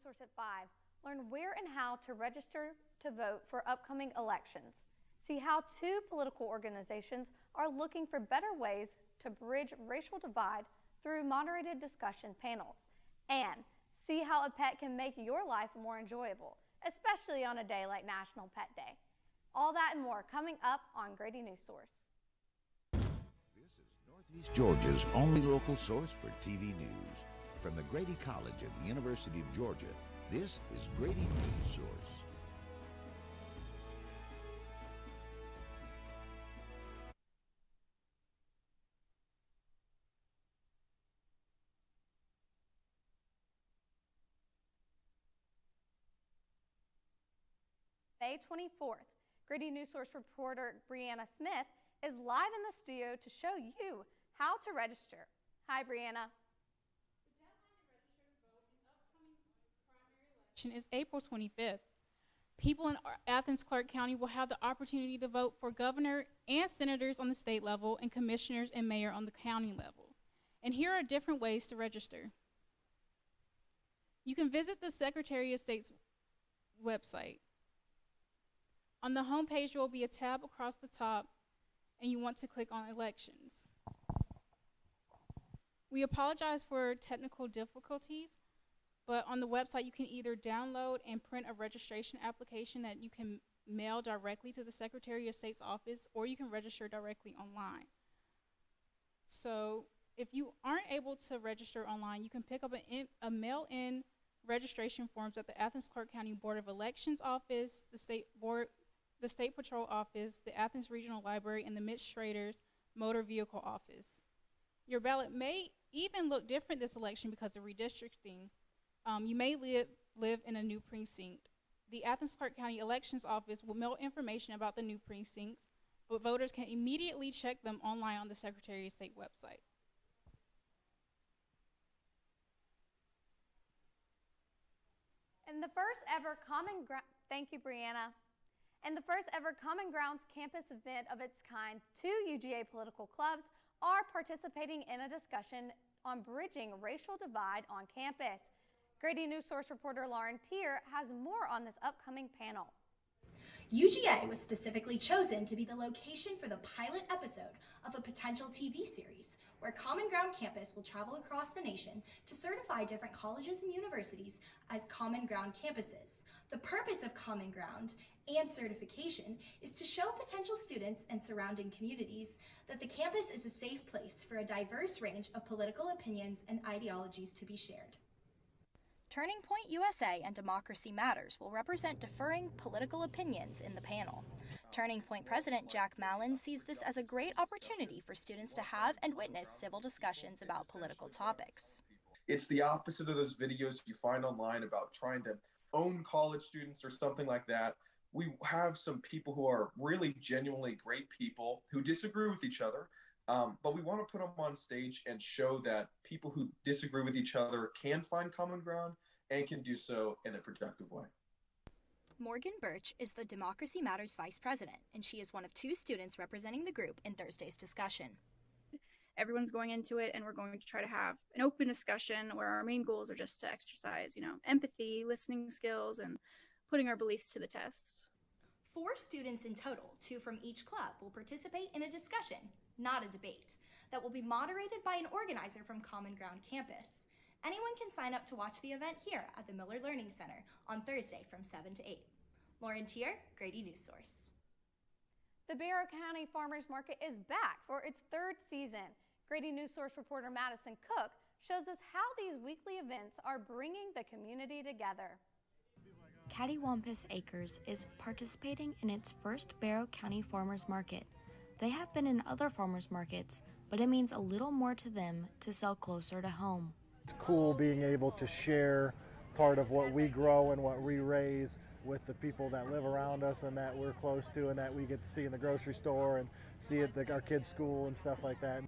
Newsource at 5. Learn where and how to register to vote for upcoming elections. See how two political organizations are looking for better ways to bridge racial divide through moderated discussion panels. And see how a pet can make your life more enjoyable, especially on a day like National Pet Day. All that and more coming up on Grady Newsource. This is Northeast Georgia's only local source for TV news. From the Grady College of the University of Georgia, this is Grady Newsource. May 24th, Grady Newsource reporter Brianna Smith is live in the studio to show you how to register. Hi, Brianna. Is April 25th. People in Athens-Clarke County will have the opportunity to vote for governor and senators on the state level and commissioners and mayor on the county level. And here are different ways to register. You can visit the Secretary of State's website. On the home page, there will be a tab across the top, and you want to click on Elections. We apologize for technical difficulties, but on the website, you can either download and print a registration application that you can mail directly to the Secretary of State's office, or you can register directly online. So if you aren't able to register online, you can pick up a mail-in registration forms at the Athens-Clarke County Board of Elections office, the State Patrol office, the Athens Regional Library, and the Mitch Schrader's Motor Vehicle office. Your ballot may even look different this election because of redistricting. You may live in a new precinct. The Athens-Clarke County Elections Office will mail information about the new precincts, but voters can immediately check them online on the Secretary of State website. And the first ever thank you, Brianna. And the first ever Common Grounds campus event of its kind, 2 UGA political clubs are participating in a discussion on bridging racial divide on campus. Grady Newsource reporter Lauren Tier has more on this upcoming panel. UGA was specifically chosen to be the location for the pilot episode of a potential TV series where Common Ground Campus will travel across the nation to certify different colleges and universities as Common Ground campuses. The purpose of Common Ground and certification is to show potential students and surrounding communities that the campus is a safe place for a diverse range of political opinions and ideologies to be shared. Turning Point USA and Democracy Matters will represent differing political opinions in the panel. Turning Point President Jack Mallon sees this as a great opportunity for students to have and witness civil discussions about political topics. It's the opposite of those videos you find online about trying to own college students or something like that. We have some people who are really genuinely great people who disagree with each other, but we want to put them on stage and show that people who disagree with each other can find common ground and can do so in a productive way. Morgan Birch is the Democracy Matters Vice President, and she is one of 2 students representing the group in Thursday's discussion. Everyone's going into it, and we're going to try to have an open discussion where our main goals are just to exercise, empathy, listening skills, and putting our beliefs to the test. 4 students in total, 2 from each club, will participate in a discussion, not a debate, that will be moderated by an organizer from Common Ground campus. Anyone can sign up to watch the event here at the Miller Learning Center on Thursday from 7 to 8. Lauren Tier, Grady Newsource. The Barrow County Farmers Market is back for its 3rd season. Grady Newsource reporter Madison Cook shows us how these weekly events are bringing the community together. Cattywampus Acres is participating in its first Barrow County Farmers Market. They have been in other farmers markets, but it means a little more to them to sell closer to home. It's cool being able to share part of what we grow and what we raise with the people that live around us and that we're close to and that we get to see in the grocery store and see at our kids' school and stuff like that.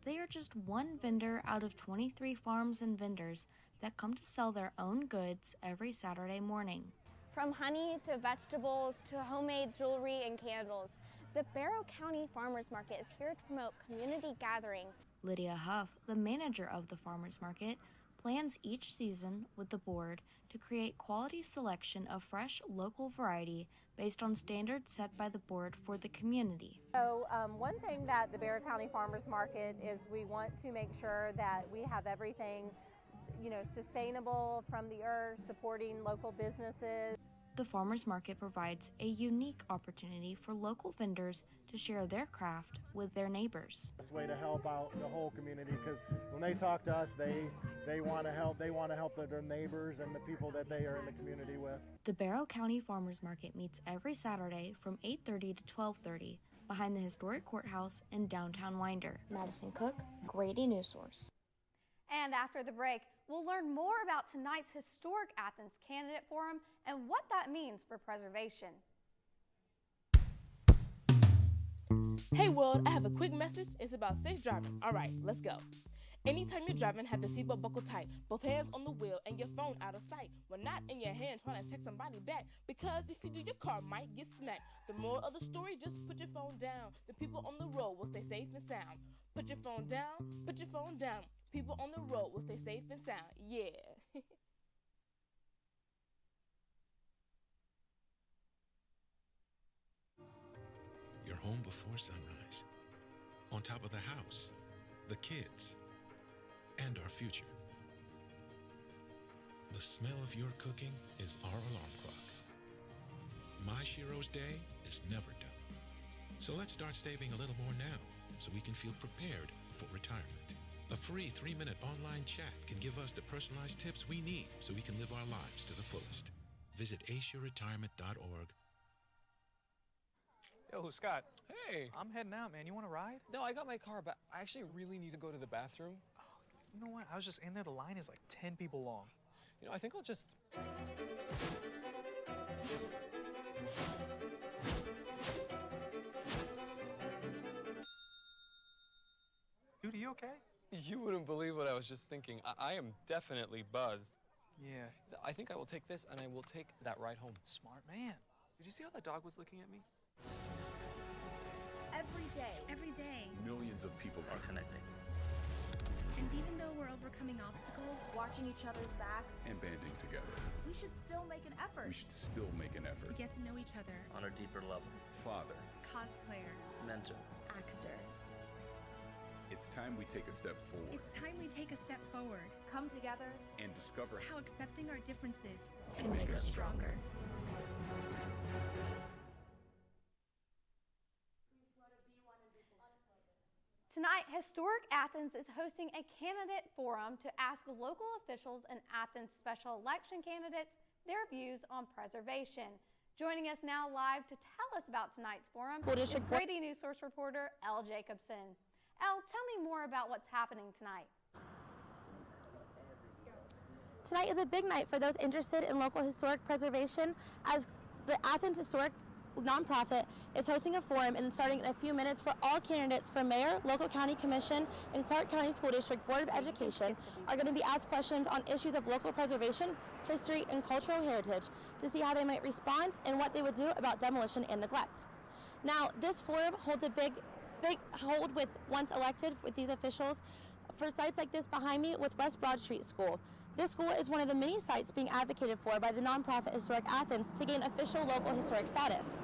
They are just one vendor out of 23 farms and vendors that come to sell their own goods every Saturday morning. From honey to vegetables to homemade jewelry and candles, the Barrow County Farmers Market is here to promote community gathering. Lydia Huff, the manager of the farmers market, plans each season with the board to create quality selection of fresh local variety based on standards set by the board for the community. So one thing that the Barrow County Farmers Market is, we want to make sure that we have everything, sustainable from the earth, supporting local businesses. The farmers market provides a unique opportunity for local vendors to share their craft with their neighbors. This way to help out the whole community, because when they talk to us, they want to help. They want to help their neighbors and the people that they are in the community with. The Barrow County Farmers Market meets every Saturday from 8:30 to 12:30 behind the historic courthouse in downtown Winder. Madison Cook, Grady Newsource. And after the break, we'll learn more about tonight's Historic Athens Candidate Forum and what that means for preservation. Hey world, I have a quick message. It's about safe driving. All right, let's go. Anytime you're driving, have the seatbelt buckled tight, both hands on the wheel and your phone out of sight. When not in your hand trying to text somebody back, because if you do, your car might get smacked. The moral of the story, just put your phone down. The people on the road will stay safe and sound. Put your phone down, put your phone down. People on the road will stay safe and sound. Yeah. You're home before sunrise, on top of the house, the kids, and our future. The smell of your cooking is our alarm clock. My Shiro's day is never done. So let's start saving a little more now so we can feel prepared for retirement. A free 3-minute online chat can give us the personalized tips we need so we can live our lives to the fullest. Visit aceyourretirement.org. Yo, Scott. Hey. I'm heading out, man. You want to ride? No, I got my car, but I actually really need to go to the bathroom. Oh, you know what? I was just in there. The line is like 10 people long. You know, I think I'll just... Dude, are you okay? You wouldn't believe what I was just thinking. I am definitely buzzed. Yeah. I think I will take this, and I will take that ride home. Smart man. Did you see how that dog was looking at me? Every day, millions of people are connecting. And even though we're overcoming obstacles, watching each other's backs, and banding together, we should still make an effort. To get to know each other. On a deeper level. Father. Cosplayer. Mentor. Actor. It's time we take a step forward. It's time we take a step forward. Come together. And discover how accepting our differences can make us stronger. Tonight, Historic Athens is hosting a candidate forum to ask local officials and Athens special election candidates their views on preservation. Joining us now live to tell us about tonight's forum is Grady Newsource reporter Elle Jacobson. Elle, tell me more about what's happening tonight. Tonight is a big night for those interested in local historic preservation, as the Athens Historic nonprofit is hosting a forum and starting in a few minutes for all candidates for mayor, local county commission, and Clark County School District Board of Education are going to be asked questions on issues of local preservation, history, and cultural heritage to see how they might respond and what they would do about demolition and neglect. Now, this forum holds a big hold with, once elected, with these officials for sites like this behind me with West Broad Street School. This school is one of the many sites being advocated for by the nonprofit Historic Athens to gain official local historic status.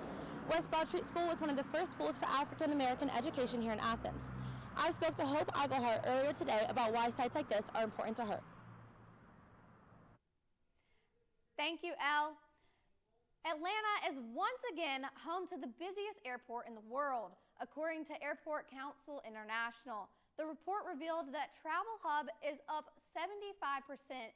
West Broad Street School was one of the first schools for African American education here in Athens. I spoke to Hope Eaglehart earlier today about why sites like this are important to her. Thank you, Elle. Atlanta is once again home to the busiest airport in the world, according to Airport Council International. The report revealed that Travel Hub is up 75%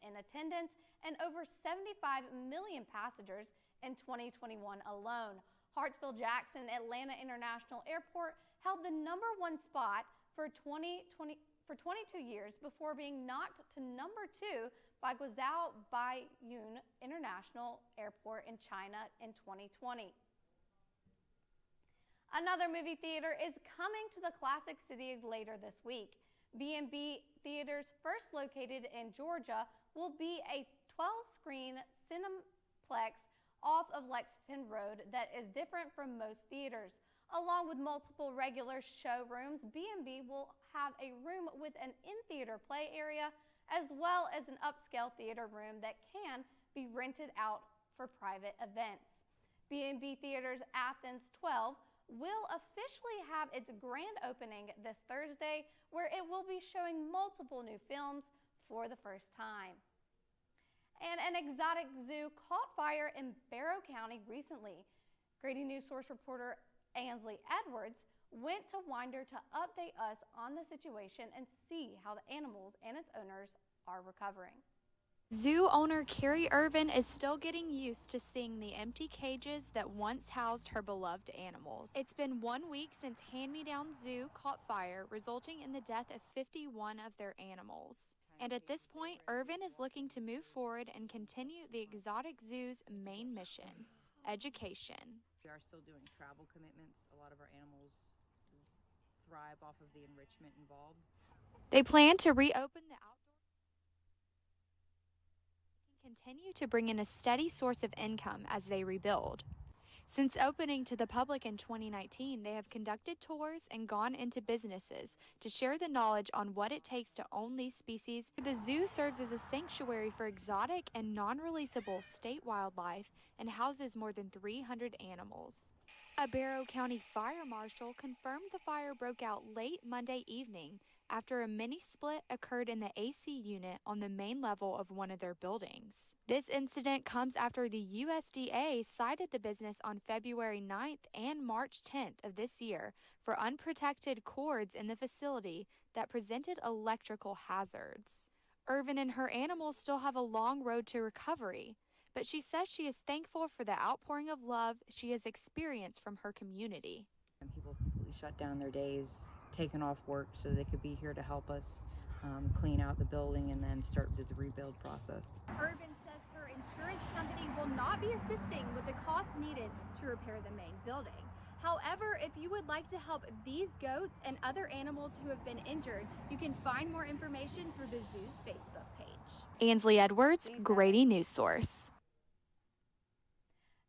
in attendance and over 75 million passengers in 2021 alone. Hartsfield-Jackson Atlanta International Airport held the #1 spot for 22 years before being knocked to #2 by Guizhou Baiyun International Airport in China in 2020. Another movie theater is coming to the Classic City later this week. B&B Theaters, first located in Georgia, will be a 12-screen cineplex off of Lexington Road that is different from most theaters. Along with multiple regular showrooms, B&B will have a room with an in-theater play area, as well as an upscale theater room that can be rented out for private events. B&B Theaters Athens 12 will officially have its grand opening this Thursday, where it will be showing multiple new films for the first time. And an exotic zoo caught fire in Barrow County recently. Grady Newsource reporter Ainsley Edwards went to Winder to update us on the situation and see how the animals and its owners are recovering. Zoo owner Carrie Irvin is still getting used to seeing the empty cages that once housed her beloved animals. It's been 1 week since Hand-Me-Down Zoo caught fire, resulting in the death of 51 of their animals. And at this point, Irvin is looking to move forward and continue the exotic zoo's main mission, education. We are still doing travel commitments. A lot of our animals thrive off of the enrichment involved. They plan to reopen the outdoor and continue to bring in a steady source of income as they rebuild. Since opening to the public in 2019, they have conducted tours and gone into businesses to share the knowledge on what it takes to own these species. The zoo serves as a sanctuary for exotic and non-releasable state wildlife and houses more than 300 animals. A Barrow County fire marshal confirmed the fire broke out late Monday evening after a mini split occurred in the AC unit on the main level of one of their buildings. This incident comes after the USDA cited the business on February 9th and March 10th of this year for unprotected cords in the facility that presented electrical hazards. Irvin and her animals still have a long road to recovery, but she says she is thankful for the outpouring of love she has experienced from her community. And people completely shut down their days, taken off work so they could be here to help us clean out the building and then start the rebuild process. Irvin says her insurance company will not be assisting with the costs needed to repair the main building. However, if you would like to help these goats and other animals who have been injured, you can find more information through the zoo's Facebook page. Ainsley Edwards, Grady Newsource.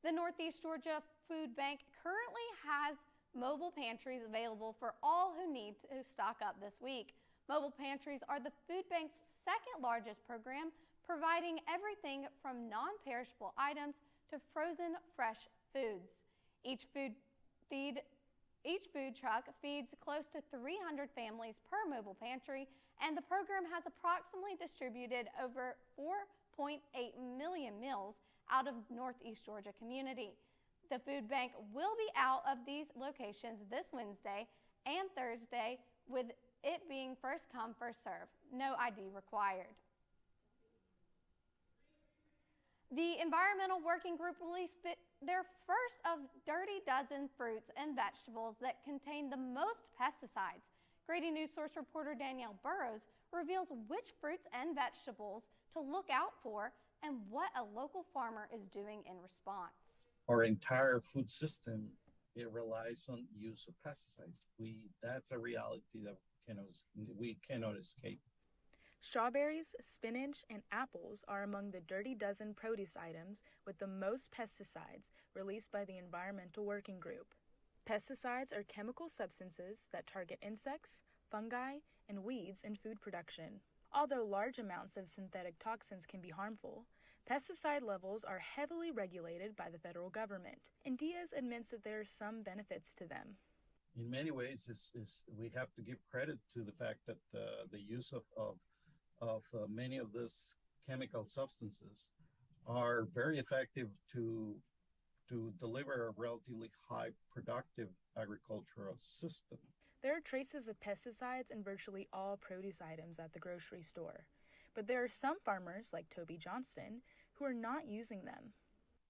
The Northeast Georgia Food Bank currently has mobile pantries available for all who need to stock up this week. Mobile pantries are the food bank's second largest program, providing everything from non-perishable items to frozen fresh foods. Each food truck feeds close to 300 families per mobile pantry, and the program has approximately distributed over 4.8 million meals out of Northeast Georgia community. The food bank will be out of these locations this Wednesday and Thursday, with it being first come, first serve, no ID required. The Environmental Working Group released their first of Dirty Dozen fruits and vegetables that contain the most pesticides. Grady Newsource reporter Danielle Burrows reveals which fruits and vegetables to look out for and what a local farmer is doing in response. Our entire food system, it relies on use of pesticides. That's a reality that we cannot escape. Strawberries, spinach, and apples are among the Dirty Dozen produce items with the most pesticides released by the Environmental Working Group. Pesticides are chemical substances that target insects, fungi, and weeds in food production. Although large amounts of synthetic toxins can be harmful, pesticide levels are heavily regulated by the federal government, and Diaz admits that there are some benefits to them. In many ways, we have to give credit to the fact that the use of many of these chemical substances are very effective to deliver a relatively high productive agricultural system. There are traces of pesticides in virtually all produce items at the grocery store, but there are some farmers, like Toby Johnston, who are not using them.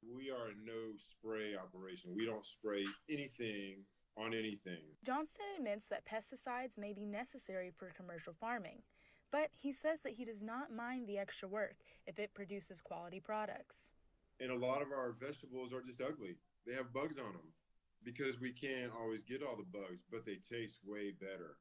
We are a no-spray operation. We don't spray anything on anything. Johnston admits that pesticides may be necessary for commercial farming, but he says that he does not mind the extra work if it produces quality products. And a lot of our vegetables are just ugly. They have bugs on them because we can't always get all the bugs, but they taste way better.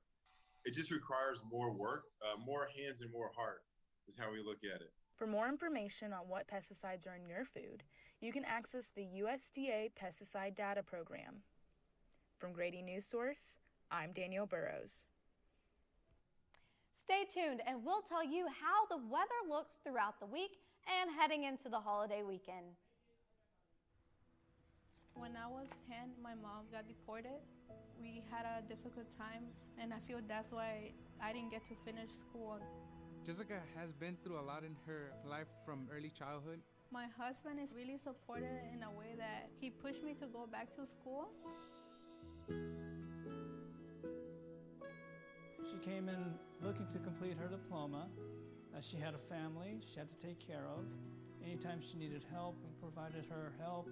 It just requires more work, more hands and more heart is how we look at it. For more information on what pesticides are in your food, you can access the USDA Pesticide Data Program. From Grady Newsource, I'm Danielle Burrows. Stay tuned and we'll tell you how the weather looks throughout the week and heading into the holiday weekend. When I was 10, my mom got deported. We had a difficult time, and I feel that's why I didn't get to finish school. Jessica has been through a lot in her life from early childhood. My husband is really supportive in a way that he pushed me to go back to school. She came in looking to complete her diploma. She had a family she had to take care of. Anytime she needed help, we provided her help.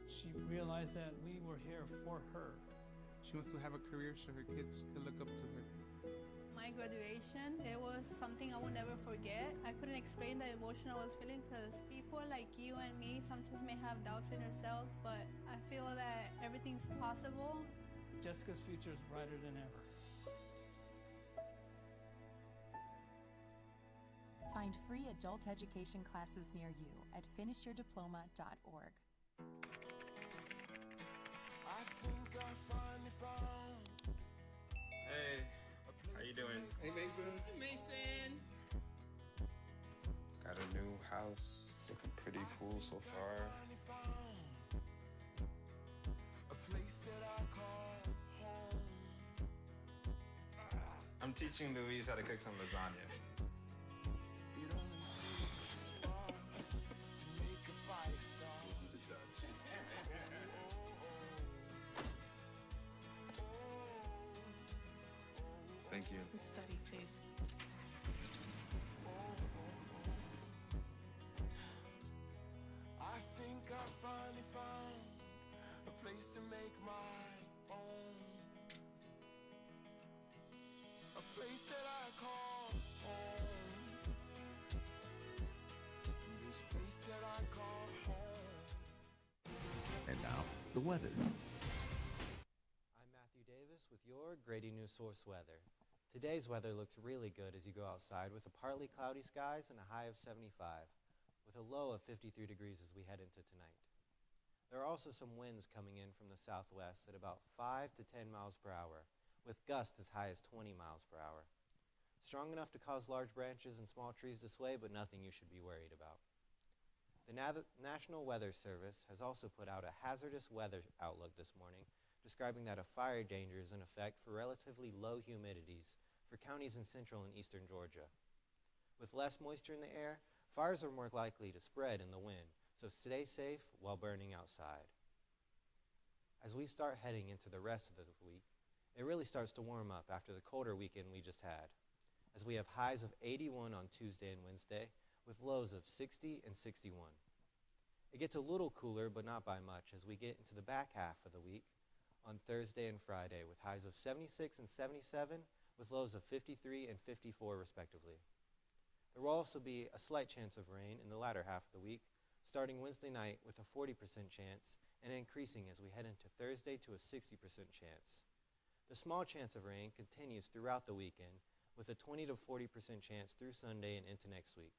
She realized that we were here for her. She wants to have a career so her kids could look up to her. My graduation, it was something I will never forget. I couldn't explain the emotion I was feeling because people like you and me sometimes may have doubts in yourself, but I feel that everything's possible. Jessica's future is brighter than ever. Find free adult education classes near you at finishyourdiploma.org. Hey, how you doing? Hey, Mason. Hey, Mason. Got a new house. It's looking pretty cool so far. I'm teaching Louise how to cook some lasagna. Thank you. Study, please. I think I finally found a place to make my own. A place that I call home. This place that I call home. And now, the weather. I'm Matthew Davis with your Grady Newsource weather. Today's weather looks really good as you go outside with a partly cloudy skies and a high of 75, with a low of 53 degrees as we head into tonight. There are also some winds coming in from the southwest at about 5 to 10 miles per hour, with gusts as high as 20 miles per hour. Strong enough to cause large branches and small trees to sway, but nothing you should be worried about. The National Weather Service has also put out a hazardous weather outlook this morning, describing that a fire danger is in effect for relatively low humidities for counties in central and eastern Georgia. With less moisture in the air, fires are more likely to spread in the wind, so stay safe while burning outside. As we start heading into the rest of the week, it really starts to warm up after the colder weekend we just had, as we have highs of 81 on Tuesday and Wednesday, with lows of 60 and 61. It gets a little cooler, but not by much, as we get into the back half of the week on Thursday and Friday, with highs of 76 and 77, with lows of 53 and 54 respectively. There will also be a slight chance of rain in the latter half of the week, starting Wednesday night with a 40% chance and increasing as we head into Thursday to a 60% chance. The small chance of rain continues throughout the weekend with a 20 to 40% chance through Sunday and into next week.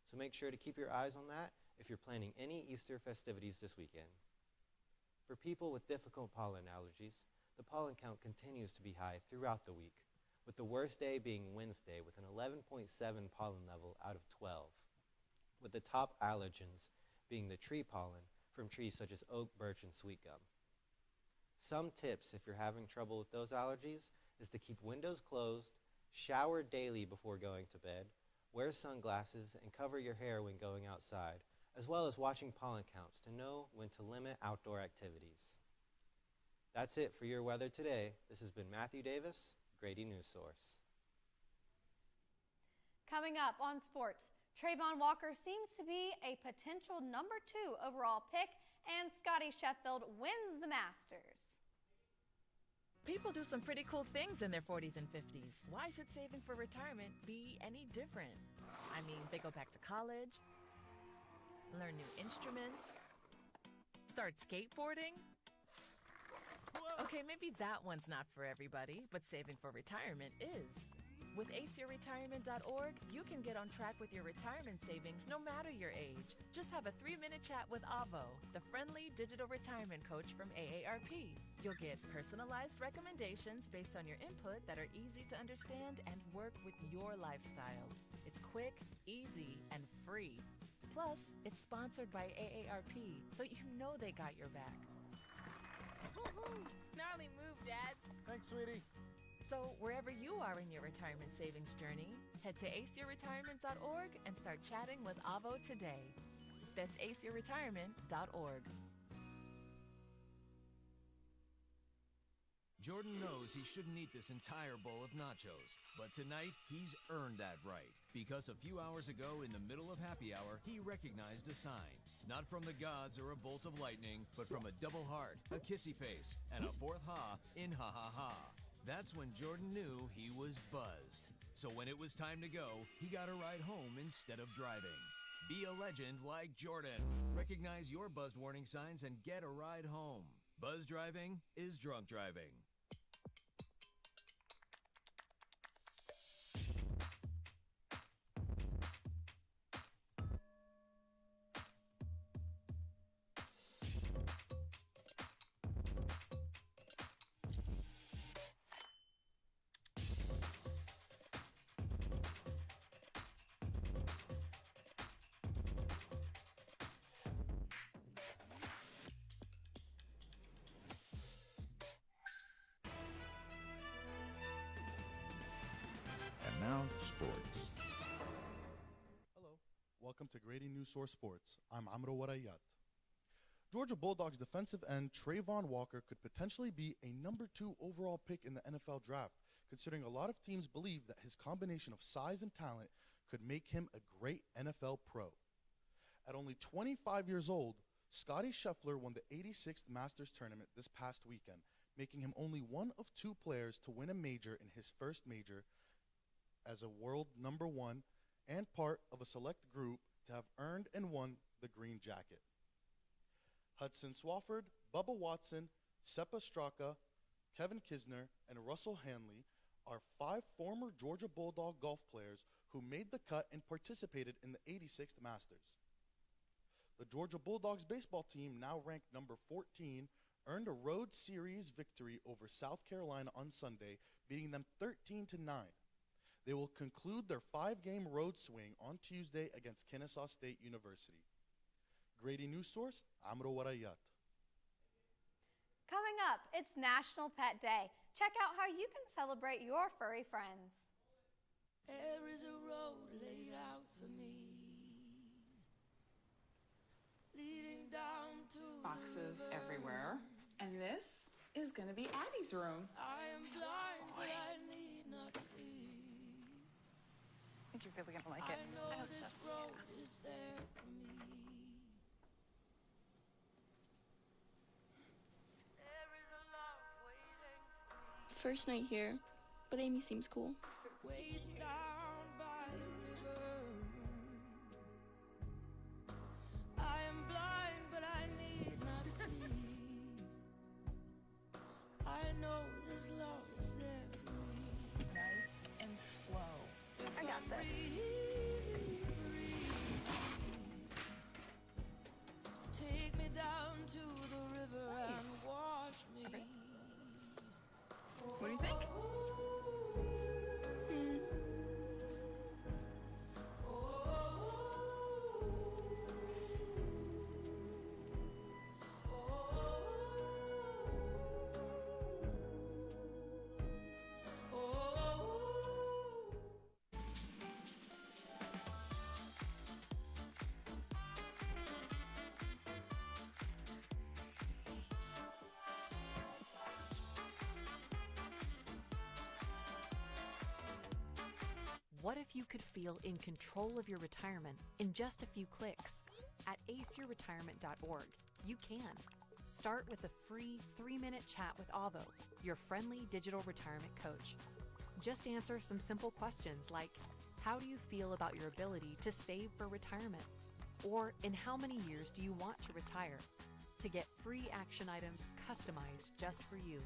So make sure to keep your eyes on that if you're planning any Easter festivities this weekend. For people with difficult pollen allergies, the pollen count continues to be high throughout the week, with the worst day being Wednesday with an 11.7 pollen level out of 12, with the top allergens being the tree pollen from trees such as oak, birch, and sweet gum. Some tips if you're having trouble with those allergies is to keep windows closed, shower daily before going to bed, wear sunglasses, and cover your hair when going outside, as well as watching pollen counts to know when to limit outdoor activities. That's it for your weather today. This has been Matthew Davis, Grady Newsource. Coming up on sports, Trayvon Walker seems to be a potential #2 overall pick, and Scotty Sheffield wins the Masters. People do some pretty cool things in their 40s and 50s. Why should saving for retirement be any different? I mean, they go back to college, learn new instruments, start skateboarding. Okay, maybe that one's not for everybody, but saving for retirement is. With aceyourretirement.org, you can get on track with your retirement savings no matter your age. Just have a 3-minute chat with Avo, the friendly digital retirement coach from AARP. You'll get personalized recommendations based on your input that are easy to understand and work with your lifestyle. It's quick, easy, and free. Plus, it's sponsored by AARP, so you know they got your back. Gnarly move, Dad. Thanks, sweetie. So wherever you are in your retirement savings journey, head to aceyourretirement.org and start chatting with Avo today. That's aceyourretirement.org. Jordan knows he shouldn't eat this entire bowl of nachos, but tonight he's earned that right because a few hours ago in the middle of happy hour, he recognized a sign. Not from the gods or a bolt of lightning, but from a double heart, a kissy face, and a fourth ha in ha ha ha. That's when Jordan knew he was buzzed. So when it was time to go, he got a ride home instead of driving. Be a legend like Jordan. Recognize your buzzed warning signs and get a ride home. Buzz driving is drunk driving. And now, sports. Hello, welcome to Grady Newsource Sports. I'm Amro Warayat. Georgia Bulldogs defensive end Trayvon Walker could potentially be a number 2 overall pick in the NFL draft, considering a lot of teams believe that his combination of size and talent could make him a great NFL pro. At only 25 years old, Scotty Scheffler won the 86th Masters tournament this past weekend, making him only one of 2 players to win a major in his first major as a world number 1 and part of a select group to have earned and won the green jacket. Hudson Swafford, Bubba Watson, Seppa Straka, Kevin Kisner, and Russell Hanley are 5 former Georgia Bulldog golf players who made the cut and participated in the 86th Masters. The Georgia Bulldogs baseball team, now ranked number 14, earned a road series victory over South Carolina on Sunday, beating them 13-9. They will conclude their 5-game road swing on Tuesday against Kennesaw State University. Grady Newsource, Amro Warayat. Coming up, it's National Pet Day. Check out how you can celebrate your furry friends. There is a road laid out for me, leading down to boxes everywhere. And this is gonna be Addie's room. I am blind, but I need not see. I think you're really gonna like it. I know this road is there for me. There is a love waiting for me. First night here, but Amy seems cool. Ways down by the river. I am blind, but I need not see. I know this love is there for me. Nice and slow. I got this. Take me down to the river and wash me. Okay. What do you think? What if you could feel in control of your retirement in just a few clicks? At aceyourretirement.org, you can. Start with a free 3-minute chat with Avo, your friendly digital retirement coach. Just answer some simple questions like, how do you feel about your ability to save for retirement? Or in how many years do you want to retire? To get free action items customized just for you,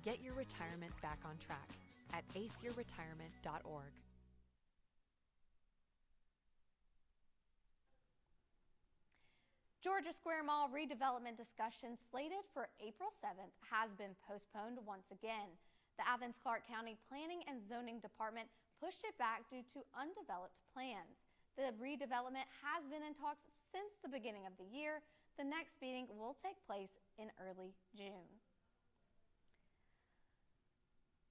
get your retirement back on track. at aceyourretirement.org. Georgia Square Mall redevelopment discussion slated for April 7th has been postponed once again. The Athens-Clarke County Planning and Zoning Department pushed it back due to undeveloped plans. The redevelopment has been in talks since the beginning of the year. The next meeting will take place in early June.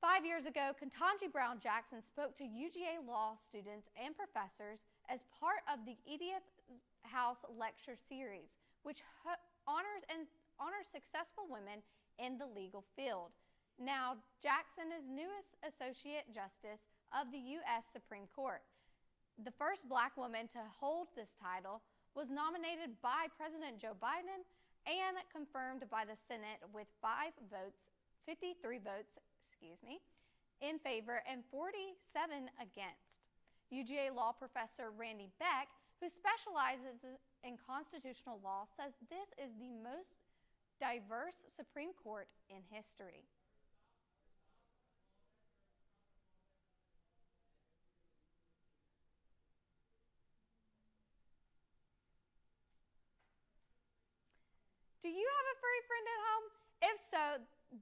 5 years ago, Ketanji Brown Jackson spoke to UGA law students and professors as part of the Edith House Lecture Series, which honors successful women in the legal field. Now, Jackson is newest Associate Justice of the U.S. Supreme Court. The first black woman to hold this title was nominated by President Joe Biden and confirmed by the Senate with 53 votes, in favor and 47 against. UGA law professor Randy Beck, who specializes in constitutional law, says this is the most diverse Supreme Court in history. Do you have a furry friend at home? If so,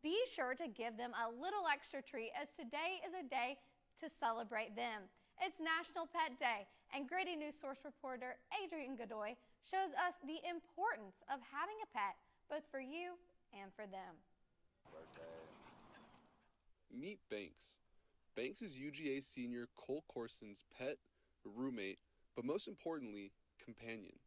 be sure to give them a little extra treat, as today is a day to celebrate them. It's National Pet Day, and Grady Newsource reporter Adrian Godoy shows us the importance of having a pet, both for you and for them. Meet Banks. Banks is UGA senior Cole Corson's pet, roommate, but most importantly, companion.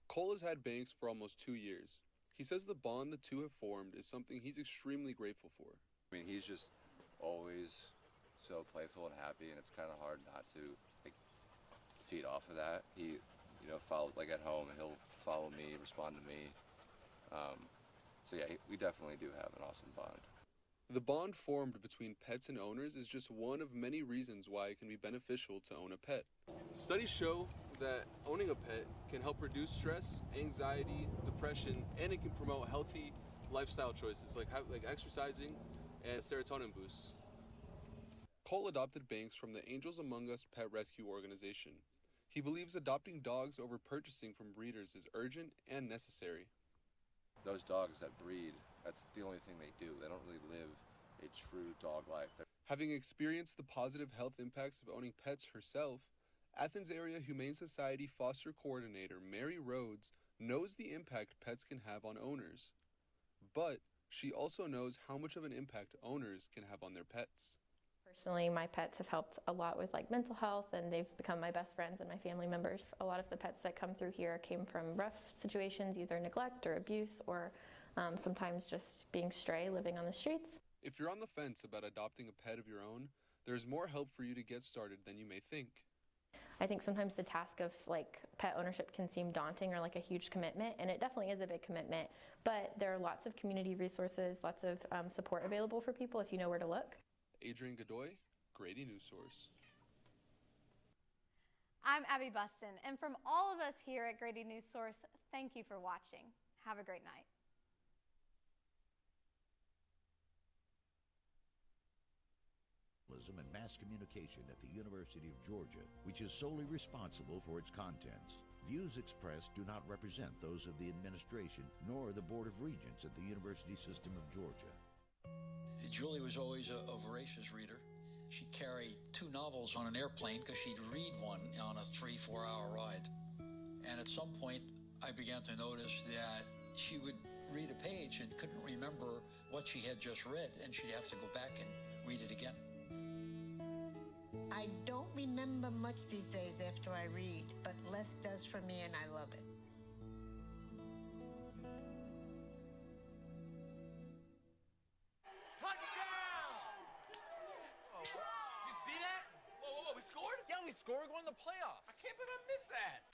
Cole has had Banks for almost 2 years. He says the bond the two have formed is something he's extremely grateful for. I mean, he's just always so playful and happy, and it's kind of hard not to feed off of that. He, follows, at home, and he'll follow me, respond to me. So yeah, we definitely do have an awesome bond. The bond formed between pets and owners is just one of many reasons why it can be beneficial to own a pet. Studies show that owning a pet can help reduce stress, anxiety, depression, and it can promote healthy lifestyle choices like exercising and serotonin boosts. Cole adopted Banks from the Angels Among Us pet rescue organization. He believes adopting dogs over purchasing from breeders is urgent and necessary. Those dogs that breed, that's the only thing they do. They don't really live a true dog life. Having experienced the positive health impacts of owning pets herself, Athens Area Humane Society foster coordinator Mary Rhodes knows the impact pets can have on owners. But she also knows how much of an impact owners can have on their pets. Personally, my pets have helped a lot with mental health, and they've become my best friends and my family members. A lot of the pets that come through here came from rough situations, either neglect or abuse, or sometimes just being stray, living on the streets. If you're on the fence about adopting a pet of your own, there's more help for you to get started than you may think. I think sometimes the task of pet ownership can seem daunting or like a huge commitment, and it definitely is a big commitment, but there are lots of community resources, lots of support available for people if you know where to look. Adrian Godoy, Grady Newsource. I'm Abby Buston, and from all of us here at Grady Newsource, thank you for watching. Have a great night. And mass communication at the University of Georgia, which is solely responsible for its contents. Views expressed do not represent those of the administration nor the Board of Regents at the University System of Georgia. Julie was always a voracious reader. She'd carry 2 novels on an airplane because she'd read one on a 3-4 hour ride. And at some point, I began to notice that she would read a page and couldn't remember what she had just read, and she'd have to go back and read it again. I don't remember much these days after I read, but less does for me, and I love it. Touchdown! Oh, did you see that? Whoa, we scored? Yeah, we scored going to the playoffs. I can't believe I missed that.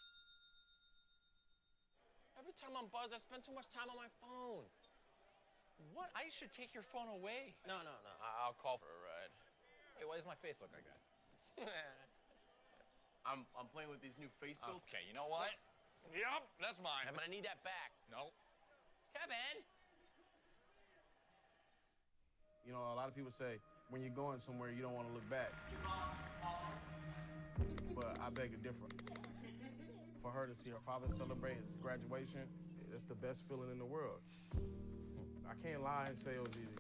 Every time I'm buzzed, I spend too much time on my phone. What? I should take your phone away. No. I'll call for a ride. Hey, why does my face look like that? I'm playing with these new face filters. Okay, you know what? Yep, that's mine. But I need that back. No. Kevin! A lot of people say, when you're going somewhere, you don't want to look back. But I beg to differ. For her to see her father celebrate his graduation, it's the best feeling in the world. I can't lie and say it was easy.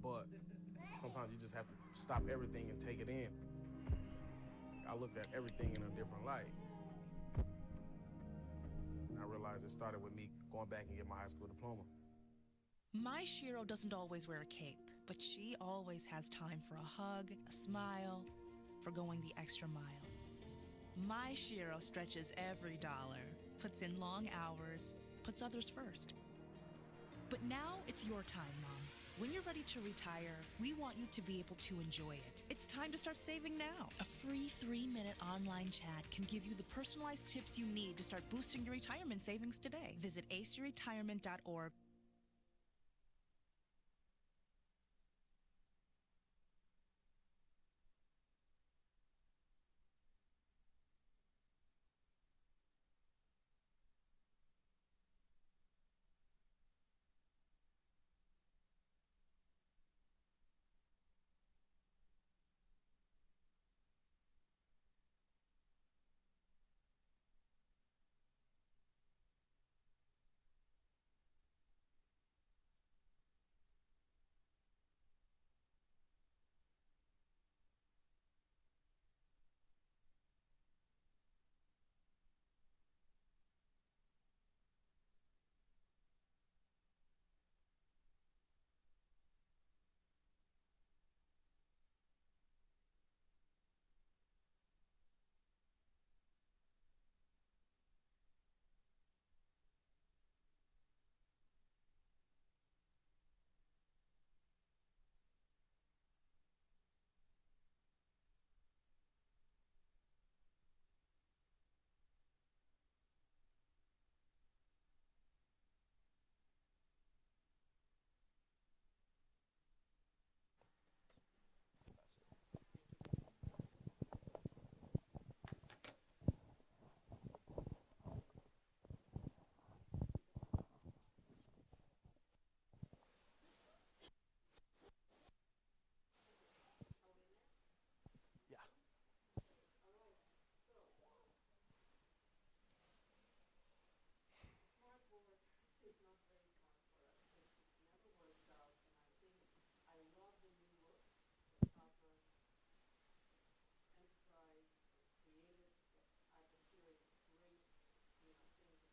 But sometimes you just have to stop everything and take it in. I looked at everything in a different light. And I realized it started with me going back and getting my high school diploma. My Shiro doesn't always wear a cape, but she always has time for a hug, a smile, for going the extra mile. My Shiro stretches every dollar, puts in long hours, puts others first. But now it's your time, Mom. When you're ready to retire, we want you to be able to enjoy it. It's time to start saving now. A free 3-minute online chat can give you the personalized tips you need to start boosting your retirement savings today. Visit aceyourretirement.org.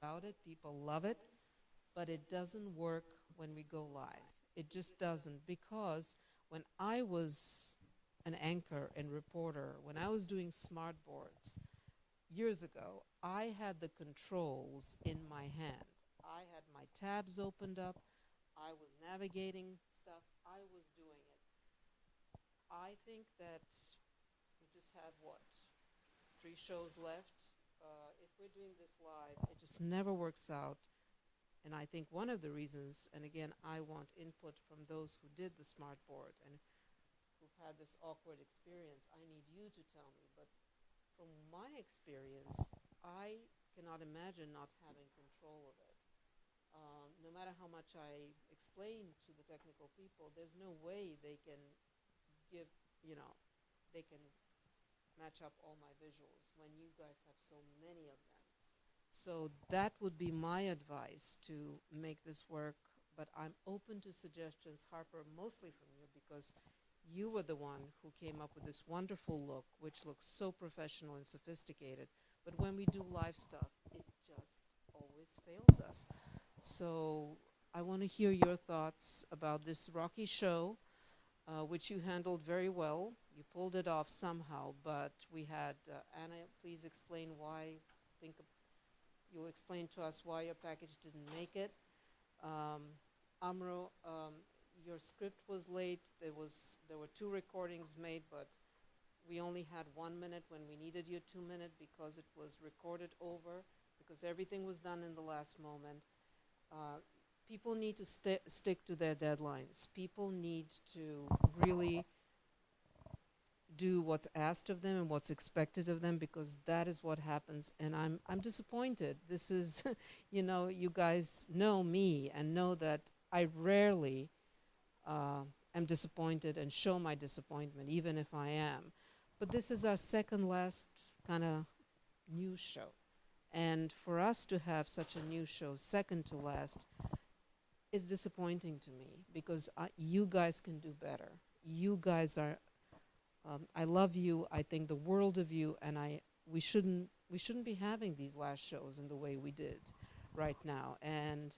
About it, people love it, but it doesn't work when we go live. It just doesn't, because when I was an anchor and reporter, when I was doing smart boards years ago, I had the controls in my hand. I had my tabs opened up, I was navigating stuff, I was doing it. I think that we just have, what, 3 shows left? If we're doing this live, it just never works out. And I think one of the reasons, and again, I want input from those who did the smart board and who've had this awkward experience. I need you to tell me. But from my experience, I cannot imagine not having control of it. No matter how much I explain to the technical people, there's no way they can give, they can match up all my visuals when you guys have so many of them. So that would be my advice to make this work, but I'm open to suggestions, Harper, mostly from you, because you were the one who came up with this wonderful look, which looks so professional and sophisticated, but when we do live stuff, it just always fails us. So I want to hear your thoughts about this Rocky show, which you handled very well. You pulled it off somehow, but we had, Anna, please explain why, you'll explain to us why your package didn't make it. Amro, your script was late. There were 2 recordings made, but we only had 1 minute when we needed your 2 minutes because it was recorded over, because everything was done in the last moment. People need to stick to their deadlines. People need to really do what's asked of them and what's expected of them, because that is what happens. And I'm disappointed. This is, you guys know me and know that I rarely am disappointed and show my disappointment, even if I am. But this is our second last kind of news show. And for us to have such a news show, second to last, is disappointing to me because you guys can do better. You guys are, I love you, I think the world of you, and we shouldn't be having these last shows in the way we did right now. And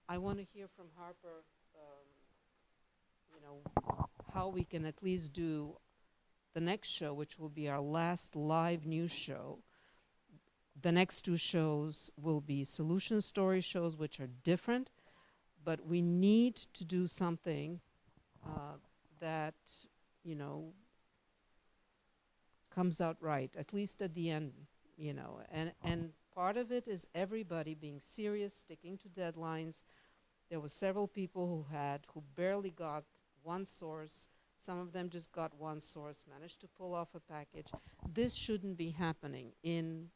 I want to hear from Harper, how we can at least do the next show, which will be our last live news show. The next two shows will be solution story shows, which are different, but we need to do something that, comes out right, at least at the end, and part of it is everybody being serious, sticking to deadlines. There were several people who barely got one source. Some of them just got one source, managed to pull off a package. This shouldn't be happening in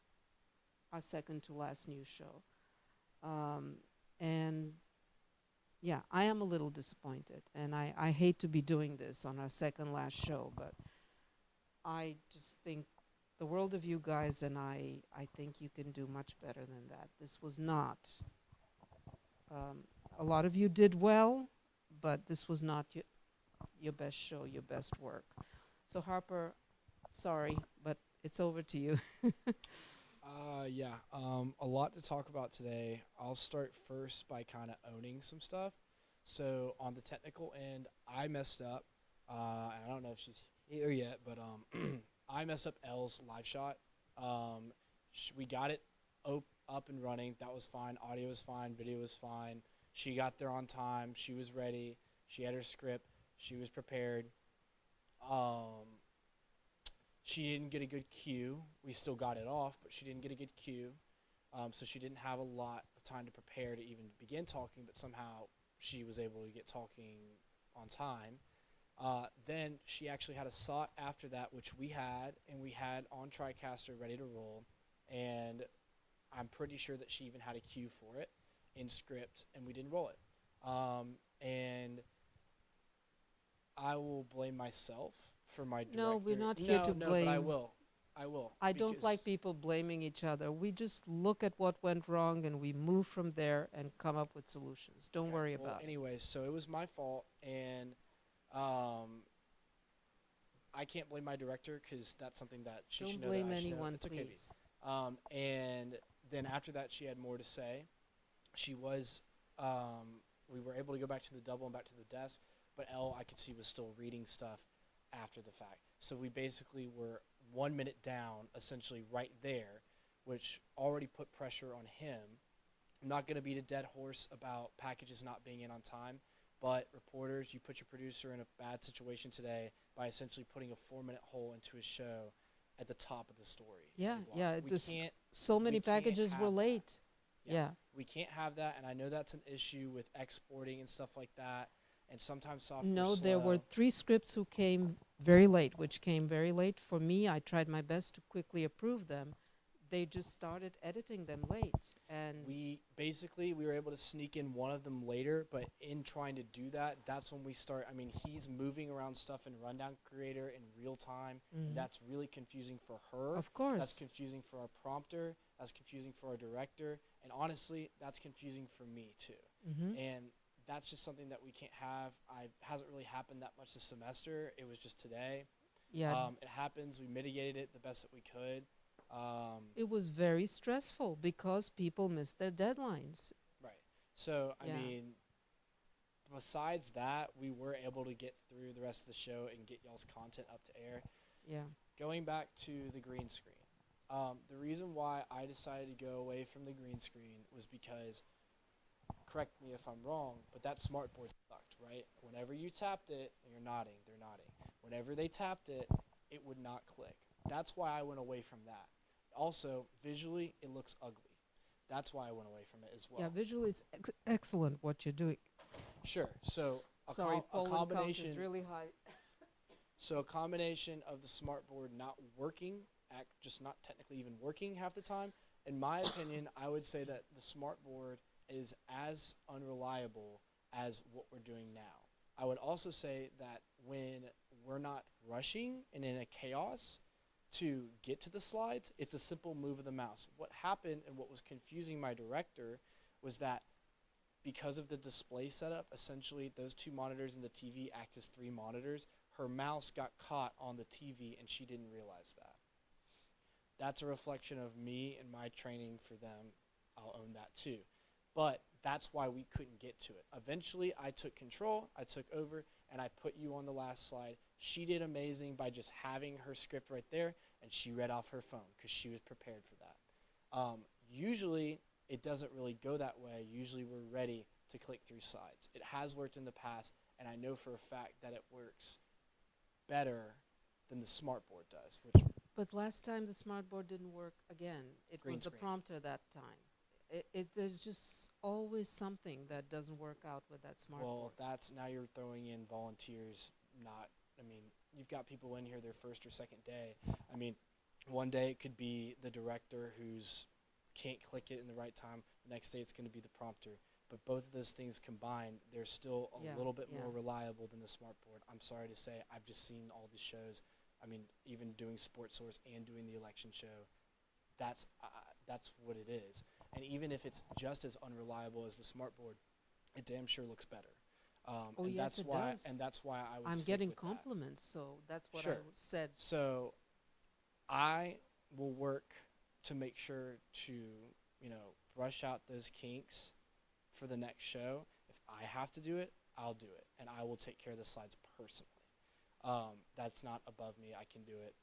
our second to last news show. And yeah, I am a little disappointed, and I hate to be doing this on our second last show, but I just think the world of you guys, and I think you can do much better than that. This was not, a lot of you did well, but this was not your best show, your best work. So Harper, sorry, but it's over to you. A lot to talk about today. I'll start first by kind of owning some stuff. So on the technical end, I messed up. And I don't know if she's here yet, but I messed up Elle's live shot. We got it up and running. That was fine. Audio was fine. Video was fine. She got there on time. She was ready. She had her script. She was prepared. She didn't get a good cue. We still got it off, but she didn't get a good cue. So she didn't have a lot of time to prepare to even begin talking, but somehow she was able to get talking on time. Then she actually had a SOT after that, which we had on TriCaster ready to roll. And I'm pretty sure that she even had a cue for it in script, and we didn't roll it. And I will blame myself for my director. No, we're not here to blame. But I will. I don't like people blaming each other. We just look at what went wrong and we move from there and come up with solutions. Don't worry about it. Anyway, so it was my fault, and I can't blame my director because that's something that she should know. Don't blame that I should know. anyone, It's okay, please. And then after that, she had more to say. She was, we were able to go back to the double and back to the desk, but Elle, I could see, was still reading stuff after the fact. So we basically were 1 minute down, essentially right there, which already put pressure on him. I'm not going to beat a dead horse about packages not being in on time, but reporters, you put your producer in a bad situation today by essentially putting a 4-minute hole into his show at the top of the story. Yeah, so many packages were late. Yeah. We can't have that, and I know that's an issue with exporting and stuff like that, and sometimes software No, slow. there were 3 scripts who came very late, which came very late. For me, I tried my best to quickly approve them. They just started editing them late. And we were able to sneak in one of them later, but in trying to do that, that's when we start. I mean, he's moving around stuff in Rundown Creator in real time. Mhm. That's really confusing for her. Of course. That's confusing for our prompter. That's confusing for our director. And honestly, that's confusing for me too. Mhm. And that's just something that we can't have. It hasn't really happened that much this semester. It was just today. Yeah. It happens. We mitigated it the best that we could. It was very stressful because people missed their deadlines. Right. So, I Yeah. mean, besides that, we were able to get through the rest of the show and get y'all's content up to air. Yeah. Going back to the green screen. The reason why I decided to go away from the green screen was because, correct me if I'm wrong, but that smart board sucked, right? Whenever you tapped it, and you're nodding, they're nodding. Whenever they tapped it, it would not click. That's why I went away from that. Also, visually, it looks ugly. That's why I went away from it as well. Yeah, visually it's excellent what you're doing. Sure. So Sorry, a pollen count combination is really high. So a combination of the smart board not working, just not technically even working half the time. In my opinion, I would say that the smart board is as unreliable as what we're doing now. I would also say that when we're not rushing and in a chaos to get to the slides, it's a simple move of the mouse. What happened and what was confusing my director was that because of the display setup, essentially those 2 monitors and the TV act as 3 monitors, her mouse got caught on the TV and she didn't realize that. That's a reflection of me and my training for them. I'll own that too. But that's why we couldn't get to it. Eventually, I took control, I took over, and I put you on the last slide. She did amazing by just having her script right there, and she read off her phone because she was prepared for that. Usually, it doesn't really go that way. Usually, we're ready to click through slides. It has worked in the past, and I know for a fact that it works better than the smartboard does. But last time the smartboard didn't work again. It Green was the screen. prompter that time. There's just always something that doesn't work out with that smartboard. Well, that's now you're throwing in volunteers. You've got people in here their first or second day. I mean, one day it could be the director who's can't click it in the right time. The next day it's going to be the prompter. But both of those things combined, they're still a little bit more reliable than the smartboard. I'm sorry to say, I've just seen all the shows. I mean, even doing Sports Source and doing the election show, that's what it is. And even if it's just as unreliable as the smartboard, it damn sure looks better. Yes, that's it why, does. And that's why I would I'm stick getting with compliments, so that's what Sure. I said. So I will work to make sure to, brush out those kinks for the next show. If I have to do it, I'll do it. And I will take care of the slides personally. That's not above me. I can do it.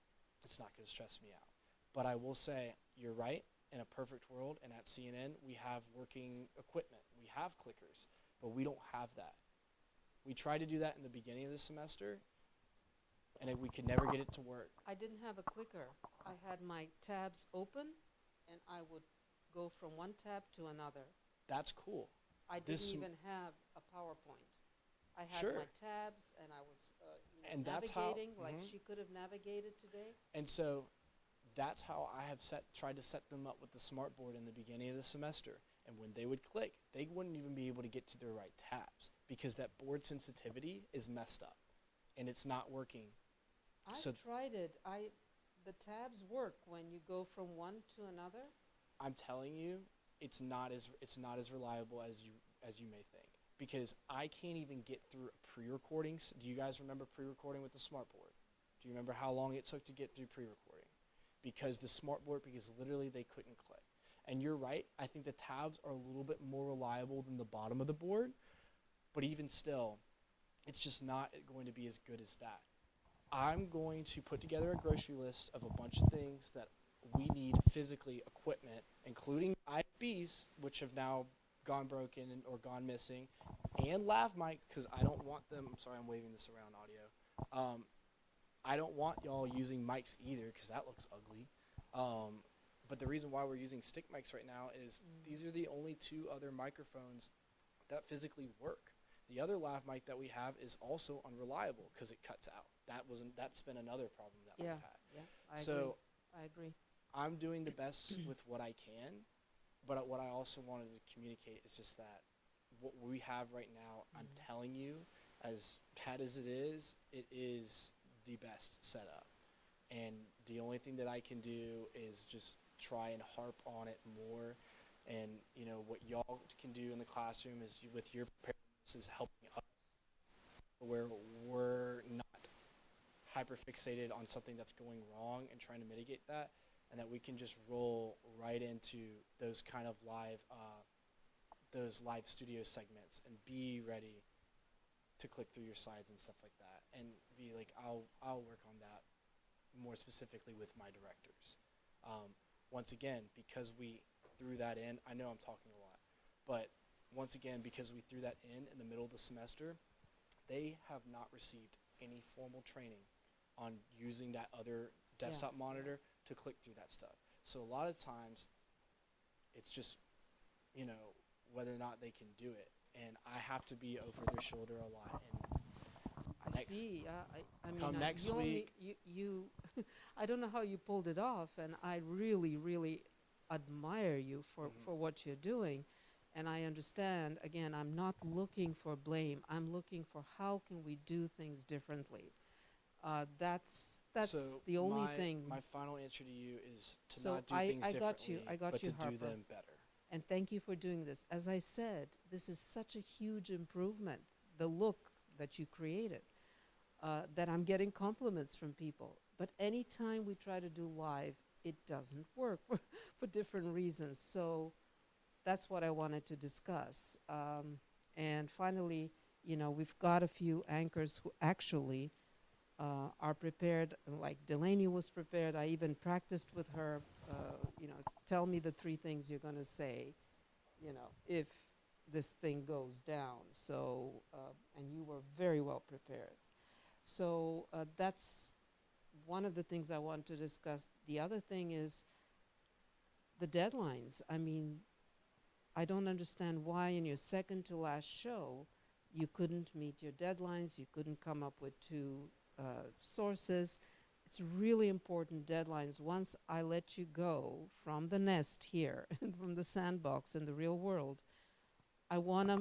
It's not going to stress me out. But I will say, you're right. In a perfect world, and at CNN, we have working equipment. We have clickers, but we don't have that. We tried to do that in the beginning of the semester, and we could never get it to work. I didn't have a clicker. I had my tabs open, and I would go from one tab to another. That's cool. I didn't even have a PowerPoint. I had Sure. my tabs, and I was And that's how- navigating like she could have navigated today. And so that's how I have tried to set them up with the smartboard in the beginning of the semester. And when they would click, they wouldn't even be able to get to their right tabs because that board sensitivity is messed up and it's not working. I tried it. The tabs work when you go from one to another. I'm telling you, it's not as reliable as you may think, because I can't even get through pre-recording. Do you guys remember pre-recording with the smartboard? Do you remember how long it took to get through pre-recording? Because literally they couldn't click. And you're right, I think the tabs are a little bit more reliable than the bottom of the board, but even still, it's just not going to be as good as that. I'm going to put together a grocery list of a bunch of things that we need physically, equipment, including IFBs, which have now gone broken or gone missing, and lav mics, because I don't want them. I'm sorry, I'm waving this around audio. I don't want y'all using mics either, because that looks ugly. But the reason why we're using stick mics right now is these are the only 2 other microphones that physically work. The other lav mic that we have is also unreliable because it cuts out. That's been another problem that we've had. Yeah, I agree. I'm doing the best with what I can, but what I also wanted to communicate is just that what we have right now, I'm telling you, as bad as it is the best setup. And the only thing that I can do is just try and harp on it more. And, what y'all can do in the classroom is with your preparedness is helping us where we're not hyper-fixated on something that's going wrong and trying to mitigate that, and that we can just roll right into those kind of live studio segments and be ready to click through your slides and stuff like that, and be like, I'll work on that more specifically with my directors. Once again, because we threw that in, I know I'm talking a lot, but once again, because we threw that in the middle of the semester, they have not received any formal training on using that other desktop monitor to click through that stuff. So a lot of times, it's just, whether or not they can do it. And I have to be over their shoulder a lot. And I see. I mean, come next week. You I don't know how you pulled it off, and I really, really admire you for what you're doing. And I understand, again, I'm not looking for blame. I'm looking for how can we do things differently. That's So the only my, thing. My final answer to you is to So not do things I differently, got but you, to Harper. do them better. And thank you for doing this. As I said, this is such a huge improvement, the look that you created, that I'm getting compliments from people. But anytime we try to do live, it doesn't work for different reasons. So that's what I wanted to discuss. And finally, you know, we've got a few anchors who actually are prepared, like Delaney was prepared. I even practiced with her, you know, tell me the 3 things you're going to say, you know, if this thing goes down. So, and you were very well prepared. So that's one of the things I want to discuss. The other thing is the deadlines. I mean, I don't understand why in your second to last show you couldn't meet your deadlines, you couldn't come up with 2 sources. It's really important deadlines. Once I let you go from the nest here, from the sandbox in the real world, I wanna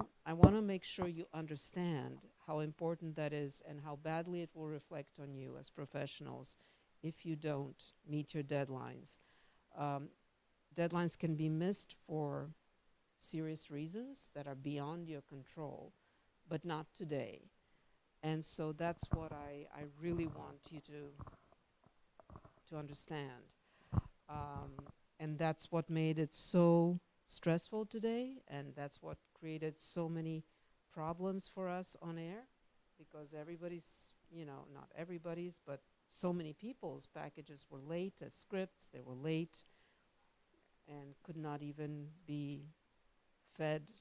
make sure you understand how important that is and how badly it will reflect on you as professionals if you don't meet your deadlines. Deadlines can be missed for serious reasons that are beyond your control, but not today. And so that's what I really want you to understand. And that's what made it so stressful today, and that's what created so many problems for us on air, because everybody's, you know, not everybody's, but so many people's packages were late as scripts. They were late and could not even be fed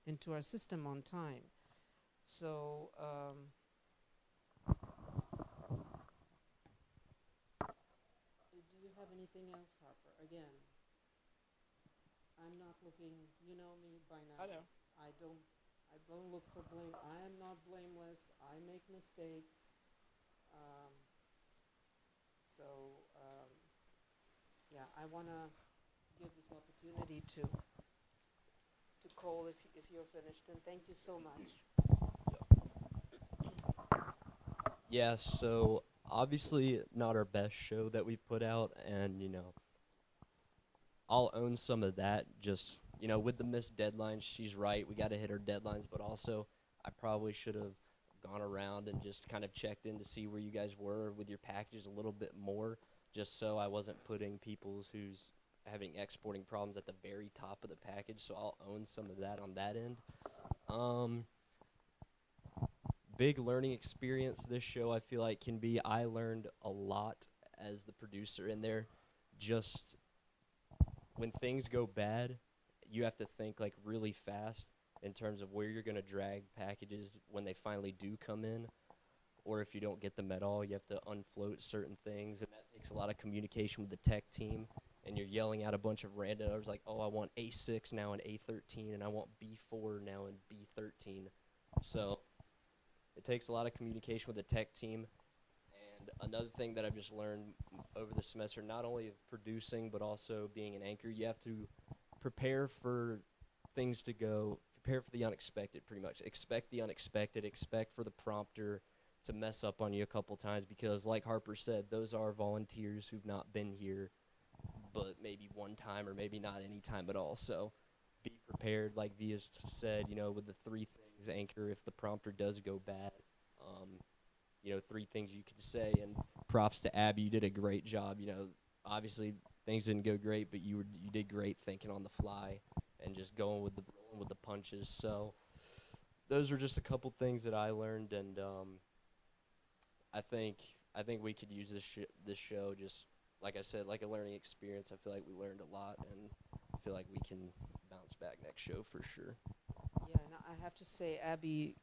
into our system on time. So do you have anything else, Harper? Again, I'm not looking, you know me by now. I know. I don't look for blame. I am not blameless. I make mistakes. Yeah, I want to give this opportunity to Cole if you're finished, and thank you so much. Yeah, so obviously not our best show that we put out, and, you know, I'll own some of that. Just, you know, with the missed deadlines, she's right. We got to hit our deadlines, but also I probably should have gone around and just kind of checked in to see where you guys were with your packages a little bit more, just so I wasn't putting people's who's having exporting problems at the very top of the package. So I'll own some of that on that end. Big learning experience this show, I feel like, can be I learned a lot as the producer in there. Just when things go bad, you have to think like really fast in terms of where you're going to drag packages when they finally do come in, or if you don't get them at all, you have to unfloat certain things, and that takes a lot of communication with the tech team, and you're yelling out a bunch of random numbers like, oh, I want A6 now and A13, and I want B4 now and B13. So it takes a lot of communication with the tech team. And another thing that I've just learned over the semester, not only of producing but also being an anchor, you have to prepare for things to go, prepare for the unexpected pretty much. Expect the unexpected, expect for the prompter to mess up on you a couple times, because like Harper said, those are volunteers who've not been here but maybe one time or maybe not any time at all. So be prepared, like Via said, you know, with the 3 things anchor if the prompter does go bad. You know, 3 things you could say, and props to Abby, you did a great job. You know, obviously things didn't go great, but you did great thinking on the fly and just rolling with the punches. So those are just a couple things that I learned, and I think we could use this show just, like I said, like a learning experience. I feel like we learned a lot, and I feel like we can bounce back next show for sure. Yeah, and I have to say, Abby,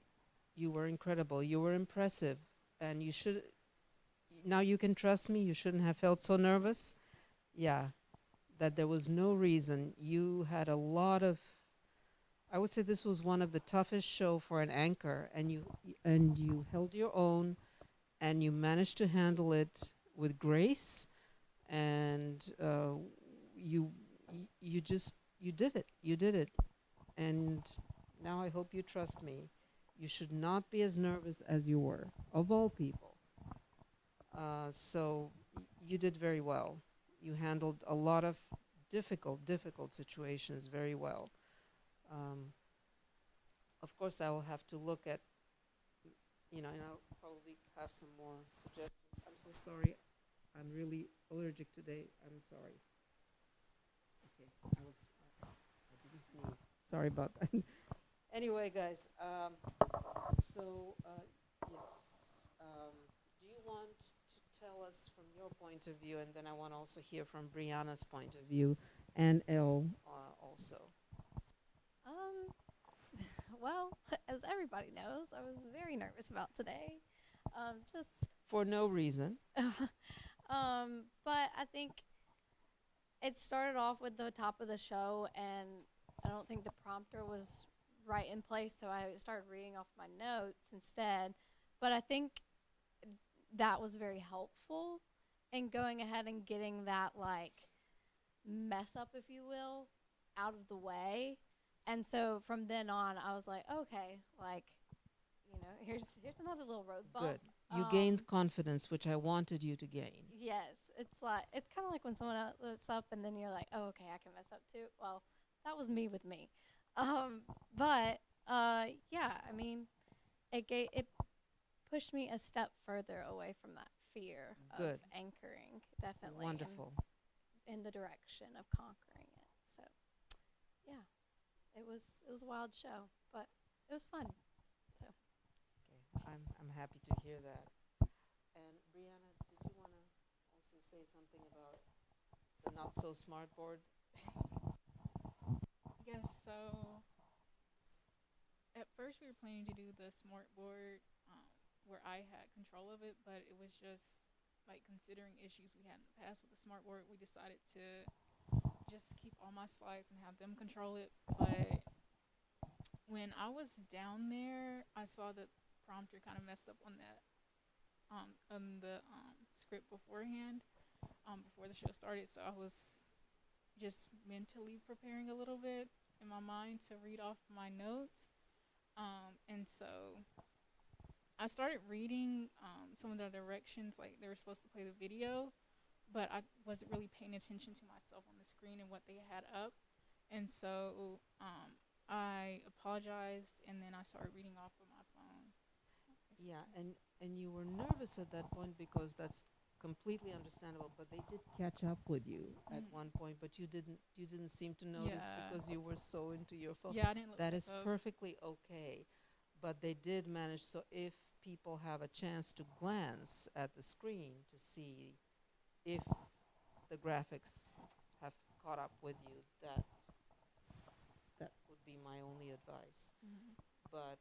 you were incredible. You were impressive, and you should. Now you can trust me. You shouldn't have felt so nervous. Yeah, that there was no reason. You had a lot of. I would say this was one of the toughest show for an anchor, and you held your own, and you managed to handle it with grace, and you did it. You did it. and now I hope you trust me, you should not be as nervous as you were, of all people. So you did very well. You handled a lot of difficult situations very well. Of course, I will have to look at, and I'll probably have some more suggestions. I'm so sorry. I'm really allergic today. I'm sorry. Okay, I didn't sneeze. Sorry about that. Anyway, guys, yes. Do you want to tell us from your point of view, and then I want to also hear from Brianna's point of view, and Elle also. Well, as everybody knows, I was very nervous about today. Just for no reason. But I think it started off with the top of the show, and I don't think the prompter was right in place, so I started reading off my notes instead. But I think that was very helpful in going ahead and getting that, like, mess up, if you will, out of the way. And so from then on, I was like, okay, like, here's another little road bump. Good. You gained confidence, which I wanted you to gain. Yes. It's kind of like when someone else looks up and then you're like, oh, okay, I can mess up too. Well, that was me with me. Yeah, I mean, it pushed me a step further away from that fear of anchoring, definitely. Wonderful. In the direction of conquering it. So, yeah, it was a wild show, but it was fun. So. Okay, I'm happy to hear that. And Brianna, did you want to also say something about the not so smart board? Yes. So at first we were planning to do the smart board where I had control of it, but it was just like considering issues we had in the past with the smart board, we decided to just keep all my slides and have them control it. But when I was down there, I saw that prompter kind of messed up on that on the script beforehand, before the show started. So I was just mentally preparing a little bit in my mind to read off my notes, and so I started reading some of the directions, like they were supposed to play the video, but I wasn't really paying attention to myself on the screen and what they had up. And so I apologized, and then I started reading off of my phone. Yeah, and you were nervous at that point because that's completely understandable, but they did catch up with you at one point, but you didn't seem to notice because you were so into your phone. Yeah, I didn't look that is up. Perfectly okay, but they did manage. So if people have a chance to glance at the screen to see if the graphics have caught up with you, that would be my only advice. But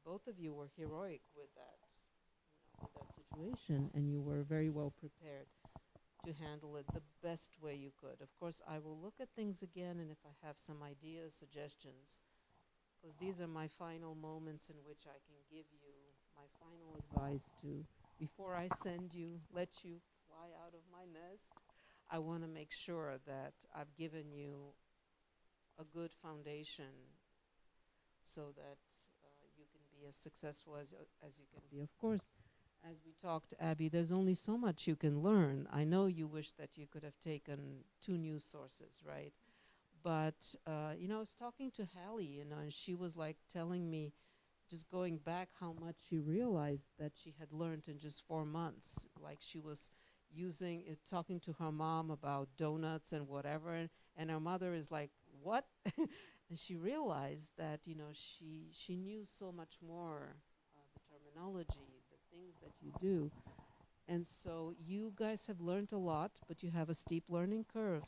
both of you were heroic with that, with that situation, and you were very well prepared to handle it the best way you could. Of course, I will look at things again, and if I have some ideas, suggestions, because these are my final moments in which I can give you my final advice to, before I let you fly out of my nest, I want to make sure that I've given you a good foundation so that you can be as successful as you can be. Of course, as we talked, Abby, there's only so much you can learn. I know you wish that you could have taken 2 news sources, right? But, I was talking to Hallie, and she was like telling me, just going back, how much she realized that she had learned in just 4 months. Like she was using it, talking to her mom about donuts and whatever, and her mother is like, what? And she realized that, she knew so much more, the terminology, the things that you do. And so you guys have learned a lot, but you have a steep learning curve,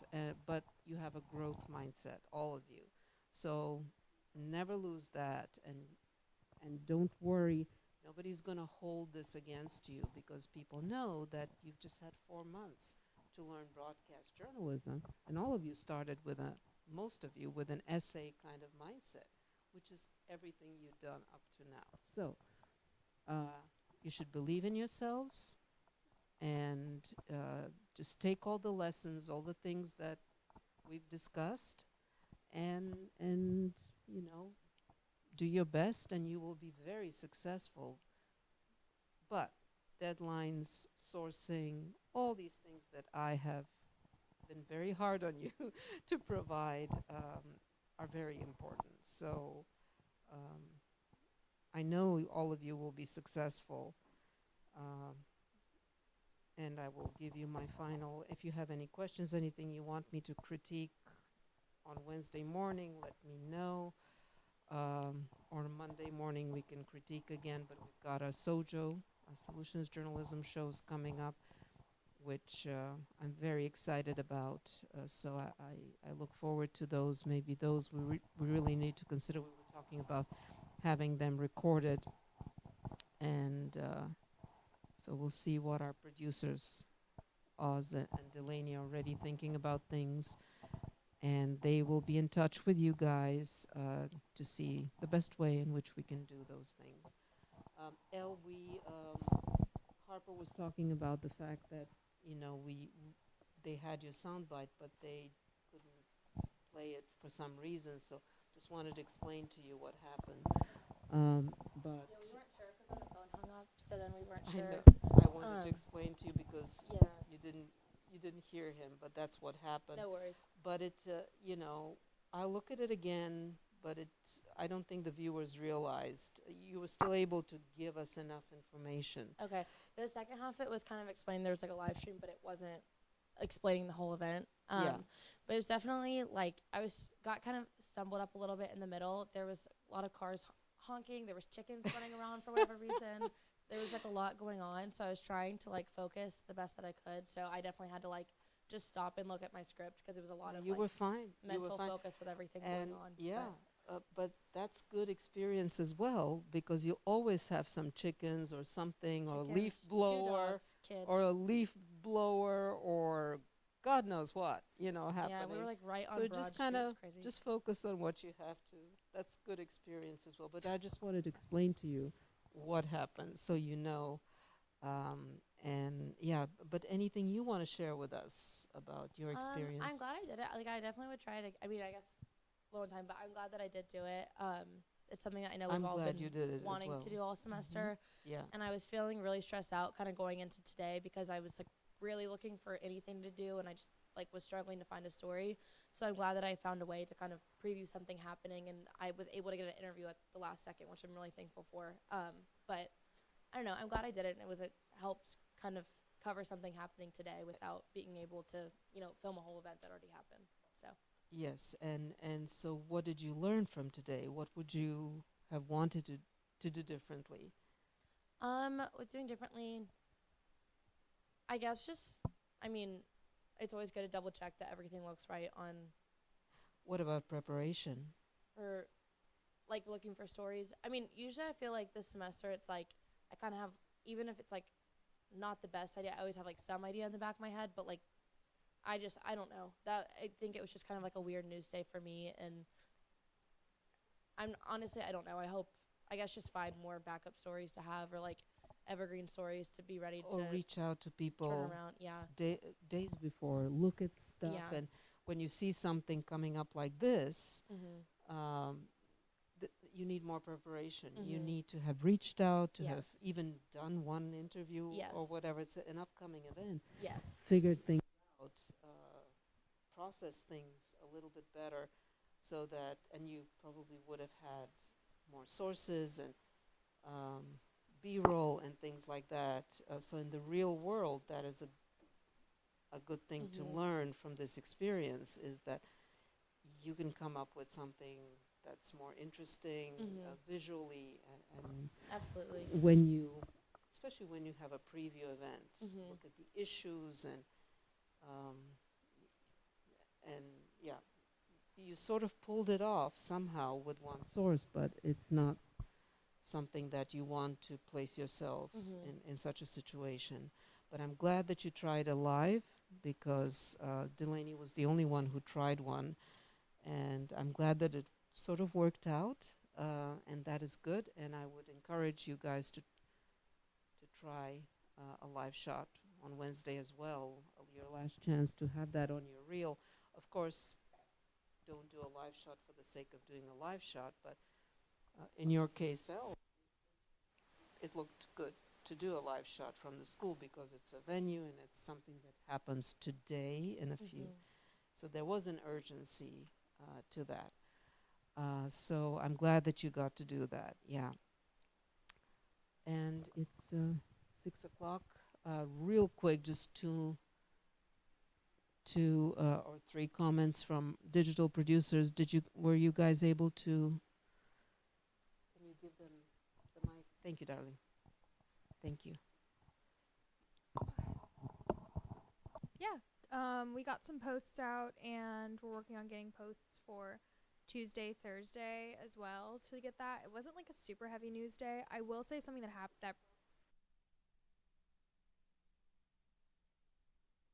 but you have a growth mindset, all of you. So never lose that, and don't worry. Nobody's going to hold this against you, because people know that you've just had 4 months to learn broadcast journalism, and all of you started most of you with an essay kind of mindset, which is everything you've done up to now. So you should believe in yourselves, and just take all the lessons, all the things that we've discussed, and you know, do your best and you will be very successful. But deadlines, sourcing, all these things that I have been very hard on you to provide are very important. So I know all of you will be successful. And I will give you my final. If you have any questions, anything you want me to critique on Wednesday morning, let me know. Or Monday morning we can critique again, but we've got our Sojo, Solutions Journalism shows coming up, which I'm very excited about. So I look forward to those. Maybe those we really need to consider. We were talking about having them recorded. And so we'll see what our producers, Oz and Delaney, are already thinking about things. And they will be in touch with you guys to see the best way in which we can do those things. Harper was talking about the fact that, you know, they had your soundbite, but they couldn't play it for some reason. So just wanted to explain to you what happened. But yeah, we weren't sure because then the phone hung up, so then we weren't I sure. know. I wanted to explain to you because you didn't hear him, but that's what happened. No worries. But it, you know, I'll look at it again, but I don't think the viewers realized. You were still able to give us enough information. Okay. The second half, it was kind of explaining there was like a live stream, but it wasn't explaining the whole event. Yeah. But it was definitely like got kind of stumbled up a little bit in the middle. There was a lot of cars honking. There was chickens running around for whatever reason. There was like a lot going on. So I was trying to like focus the best that I could. So I definitely had to like just stop and look at my script because it was a lot of You were fine. mental focus with everything going on. Yeah. But that's good experience as well, because you always have some chickens or something, or a leaf Chickens, 2 blower, dogs, kids. or a leaf blower, or God knows what, you know, happening. Yeah, we were like right on So Broad just Street. kind It of was crazy. just focus on what you have to. That's good experience as well. But I just wanted to explain to you what happened, so you know. And yeah, but anything you want to share with us about your experience? I'm glad I did it. Like I definitely would try it. I mean, I guess a long time, but I'm glad that I did do it. It's something that I know I'm we've all glad been you did it as wanting well. to do all semester. Yeah. And I was feeling really stressed out kind of going into today because I was like really looking for anything to do, and I just like was struggling to find a story. So I'm glad that I found a way to kind of preview something happening, and I was able to get an interview at the last second, which I'm really thankful for. But I don't know, I'm glad I did it, and it helped kind of cover something happening today without being able to, you know, film a whole event that already happened. So Yes, and so what did you learn from today? What would you have wanted to do differently? with doing differently, I guess I mean, it's always good to double check that everything looks right on. What about preparation? Or like looking for stories. I mean, usually I feel like this semester it's like I kind of have, even if it's like not the best idea, I always have like some idea in the back of my head, but like I don't know. I think it was just kind of like a weird news day for me, and I'm honestly, I don't know. I guess just find more backup stories to have, or like evergreen stories to be ready Or to reach out to people turn around. Yeah. days before, look at stuff, Yeah. and when you see something coming up like this, you need more preparation. You need to have reached out, to have Yes. even done one interview or Yes. whatever. It's an upcoming event. Yes. Figured things out, process things a little bit better, so that, and you probably would have had more sources and B-roll and things like that. So in the real world, that is a good thing to learn from this experience, is that you can come up with something that's more interesting visually, and Absolutely. especially when you have a preview event, look at the issues and yeah, you sort of pulled it off somehow with one source, but it's not something that you want to place yourself in such a situation. But I'm glad that you tried a live, because Delaney was the only one who tried one, and I'm glad that it sort of worked out, and that is good. And I would encourage you guys to try a live shot on Wednesday as well. Your last chance to have that on your reel. Of course, don't do a live shot for the sake of doing a live shot, but in your case, it looked good to do a live shot from the school because it's a venue and it's something that happens today in a few. So there was an urgency to that. So I'm glad that you got to do that. Yeah. And it's 6 o'clock. Real quick, just two or three comments from digital producers. Were you guys able to? Can you give them the mic? Thank you, darling. Thank you. Yeah, we got some posts out, and we're working on getting posts for Tuesday, Thursday as well to get that. It wasn't like a super heavy news day. I will say something that happened that